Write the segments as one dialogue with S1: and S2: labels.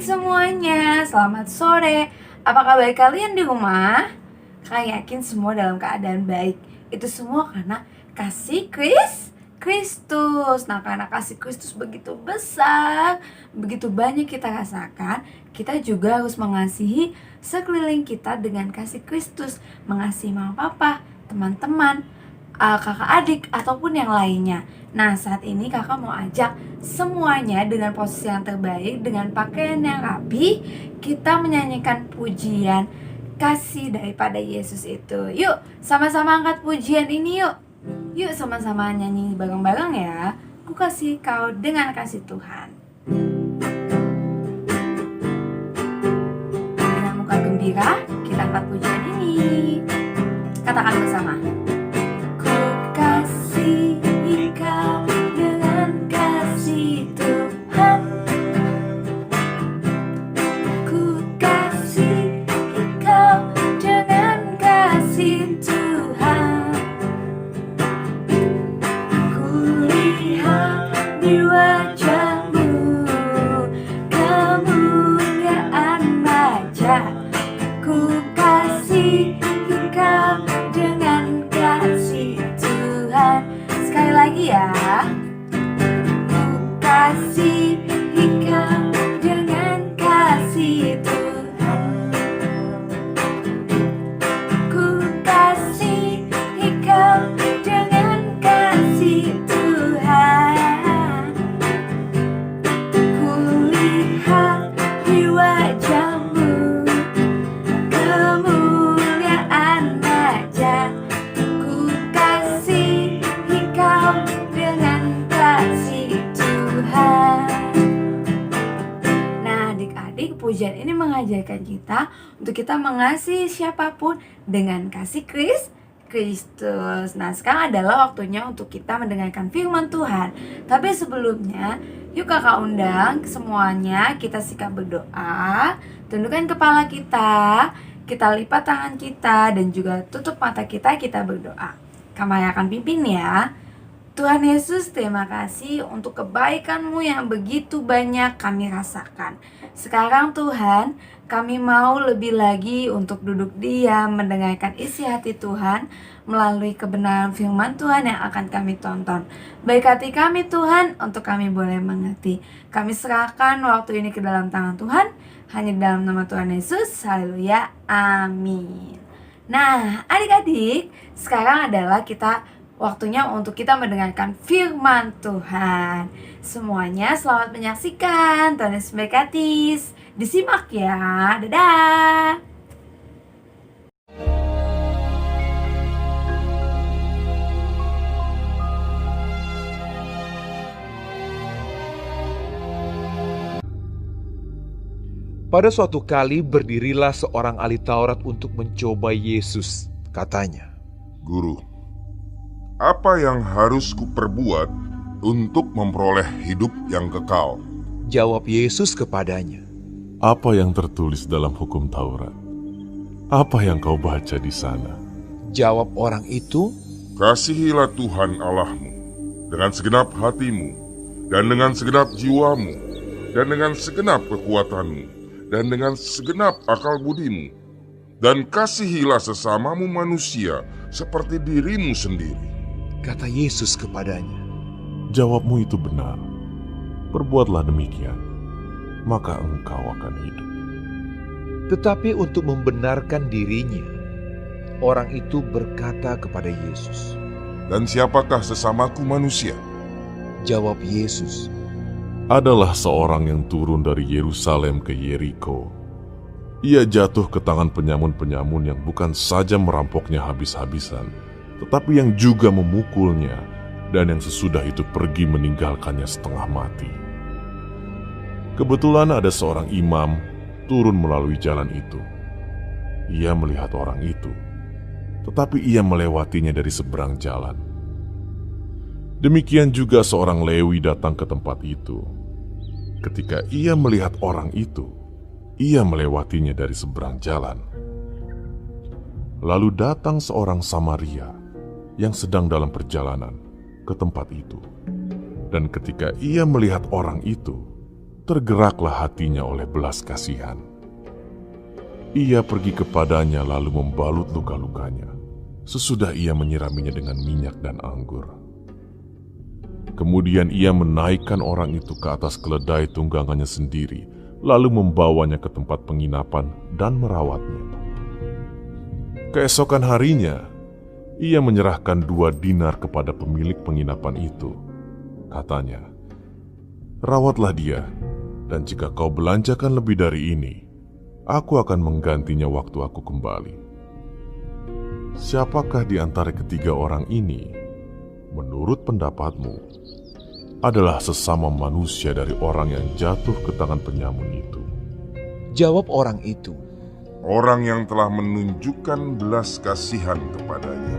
S1: adik-adik semuanya, selamat sore. Apa kabar kalian di rumah? Kalian yakin semua dalam keadaan baik? Itu semua karena kasih Kristus. Nah, karena kasih Kristus begitu besar, begitu banyak kita rasakan, kita juga harus mengasihi sekeliling kita dengan kasih Kristus. Mengasihi mama papa, teman-teman, kakak adik, ataupun yang lainnya. Nah, saat ini kakak mau ajak semuanya dengan posisi yang terbaik, dengan pakaian yang rapi, kita menyanyikan pujian kasih daripada Yesus itu. Yuk, sama-sama angkat pujian ini yuk. Yuk sama-sama nyanyi bareng-bareng ya. Ku kasih kau dengan kasih Tuhan. Dengan muka gembira, kita angkat pujian ini. Katakan bersama. Ku kasih kau dengan kasih Tuhan. Ku kasih kau dengan kasih Tuhan. Ku lihat di wajahmu kemuliaan wajah. Ku kasih kau dengan kasih Tuhan. Sekali lagi ya. Ku kasih kau dengan kasih Tuhan. Ku kasih kau dengan kasih Tuhan. Ku lihat di wajahmu kemuliaan wajah. Ku kasih kau dengan kasih Tuhan. Nah, adik-adik, pujian ini mengajarkan kita untuk kita mengasihi siapapun dengan kasih Kristus. Nah, sekarang adalah waktunya untuk kita mendengarkan firman Tuhan. Tapi sebelumnya, yuk kakak undang semuanya kita sikap berdoa. Tundukkan kepala kita lipat tangan kita, dan juga tutup mata kita berdoa. Kamu yang akan pimpin ya. Tuhan Yesus, terima kasih untuk kebaikan-Mu yang begitu banyak kami rasakan. Sekarang Tuhan, kami mau lebih lagi untuk duduk diam mendengarkan isi hati Tuhan melalui kebenaran firman Tuhan yang akan kami tonton. Baik hati kami Tuhan, untuk kami boleh mengerti. Kami serahkan waktu ini ke dalam tangan Tuhan, hanya di dalam nama Tuhan Yesus. Haleluya, amin. Nah, adik-adik, sekarang adalah waktunya untuk kita mendengarkan firman Tuhan. Semuanya selamat menyaksikan. Tuhan Yesus memberkati. Disimak ya. Dadah.
S2: Pada suatu kali berdirilah seorang ahli Taurat untuk mencoba Yesus. Katanya,
S3: Guru, apa yang harus kuperbuat untuk memperoleh hidup yang kekal?
S2: jawab Yesus kepadanya,
S4: Apa yang tertulis dalam hukum Taurat? Apa yang kau baca di sana?
S2: jawab orang itu,
S3: Kasihilah Tuhan Allahmu dengan segenap hatimu, dan dengan segenap jiwamu, dan dengan segenap kekuatanmu, dan dengan segenap akal budimu. Dan kasihilah sesamamu manusia seperti dirimu sendiri.
S2: kata Yesus kepadanya.
S4: Jawabmu itu benar. Perbuatlah demikian, maka engkau akan hidup.
S2: Tetapi untuk membenarkan dirinya, orang itu berkata kepada Yesus,
S3: Dan siapakah sesamaku manusia?
S2: jawab Yesus,
S4: Adalah seorang yang turun dari Yerusalem ke Yeriko. Ia jatuh ke tangan penyamun-penyamun yang bukan saja merampoknya habis-habisan, tetapi yang juga memukulnya, dan yang sesudah itu pergi meninggalkannya setengah mati. Kebetulan ada seorang imam turun melalui jalan itu. Ia melihat orang itu, tetapi ia melewatinya dari seberang jalan. Demikian juga seorang Lewi datang ke tempat itu. Ketika ia melihat orang itu, ia melewatinya dari seberang jalan. Lalu datang seorang Samaria yang sedang dalam perjalanan ke tempat itu. Dan ketika ia melihat orang itu, tergeraklah hatinya oleh belas kasihan. Ia pergi kepadanya lalu membalut luka-lukanya. Sesudah ia menyiraminya dengan minyak dan anggur. Kemudian ia menaikkan orang itu ke atas keledai tunggangannya sendiri, lalu membawanya ke tempat penginapan dan merawatnya. Keesokan harinya, ia menyerahkan 2 dinar kepada pemilik penginapan itu. Katanya, "Rawatlah dia, dan jika kau belanjakan lebih dari ini, aku akan menggantinya waktu aku kembali." Siapakah di antara ketiga orang ini, menurut pendapatmu, adalah sesama manusia dari orang yang jatuh ke tangan penyamun itu?
S2: Jawab orang itu,
S3: Orang yang telah menunjukkan belas kasihan kepadanya.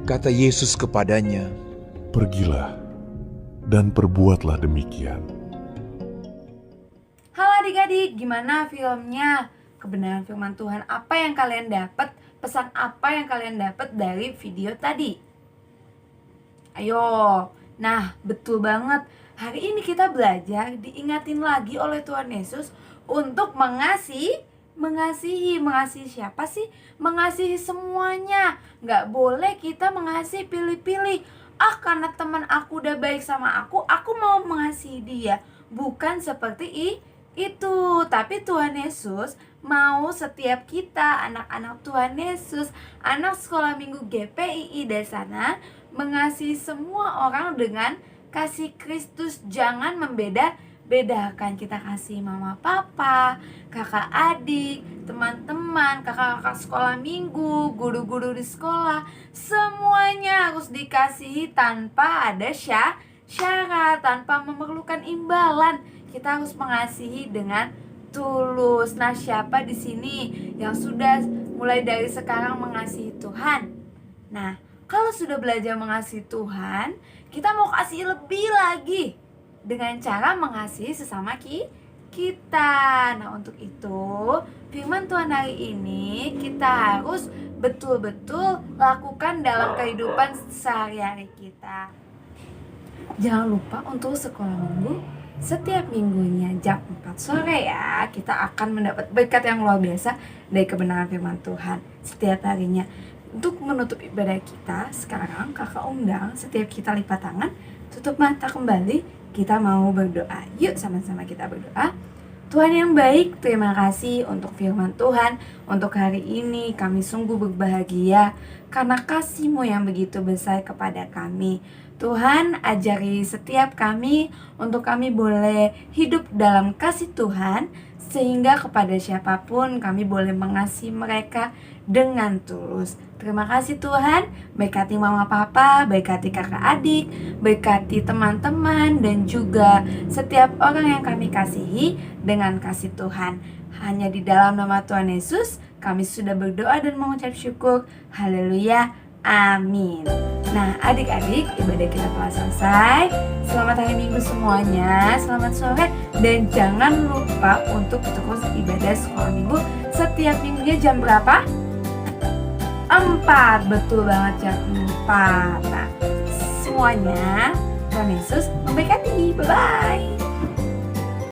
S2: kata Yesus kepadanya,
S4: Pergilah dan perbuatlah demikian.
S1: Halo adik-adik, gimana filmnya? Kebenaran firman Tuhan apa yang kalian dapat? Pesan apa yang kalian dapat dari video tadi? Ayo, nah betul banget. Hari ini kita belajar diingatin lagi oleh Tuhan Yesus untuk mengasihi siapa sih? Mengasihi semuanya. Nggak boleh kita mengasihi pilih-pilih. Karena teman aku udah baik sama aku mau mengasihi dia. Bukan seperti itu. Tapi Tuhan Yesus mau setiap kita, anak-anak Tuhan Yesus, anak sekolah minggu GPII Dasana, mengasihi semua orang dengan kasih Kristus. Jangan bedakan, kita kasih mama papa, kakak adik, teman-teman, kakak-kakak sekolah minggu, guru-guru di sekolah. Semuanya harus dikasihi tanpa ada syarat, tanpa memerlukan imbalan. Kita harus mengasihi dengan tulus. Nah, siapa di sini yang sudah mulai dari sekarang mengasihi Tuhan? Nah, kalau sudah belajar mengasihi Tuhan, kita mau kasih lebih lagi dengan cara mengasihi sesama kita. Nah, untuk itu firman Tuhan hari ini kita harus betul-betul lakukan dalam kehidupan sehari-hari kita. Jangan lupa untuk sekolah minggu setiap minggunya jam 4 sore ya. Kita akan mendapat berkat yang luar biasa dari kebenaran firman Tuhan setiap harinya. Untuk menutup ibadah kita, sekarang kakak undang setiap kita lipat tangan, tutup mata kembali, kita mau berdoa. Yuk sama-sama kita berdoa. Tuhan yang baik, terima kasih untuk firman Tuhan. Untuk hari ini kami sungguh berbahagia karena kasih-Mu yang begitu besar kepada kami. Tuhan, ajari setiap kami untuk kami boleh hidup dalam kasih Tuhan, sehingga kepada siapapun kami boleh mengasihi mereka dengan tulus. Terima kasih Tuhan, berkati mama papa, berkati kakak adik, berkati teman-teman, dan juga setiap orang yang kami kasihi dengan kasih Tuhan. Hanya di dalam nama Tuhan Yesus kami sudah berdoa dan mengucap syukur. Haleluya, amin. Nah adik-adik, ibadah kita telah selesai. Selamat hari Minggu semuanya, selamat sore. Dan jangan lupa untuk terus ibadah sekolah minggu setiap minggunya jam berapa? 4, betul banget, jam 4. Nah semuanya, Tuhan Yesus memberkati. Bye-bye.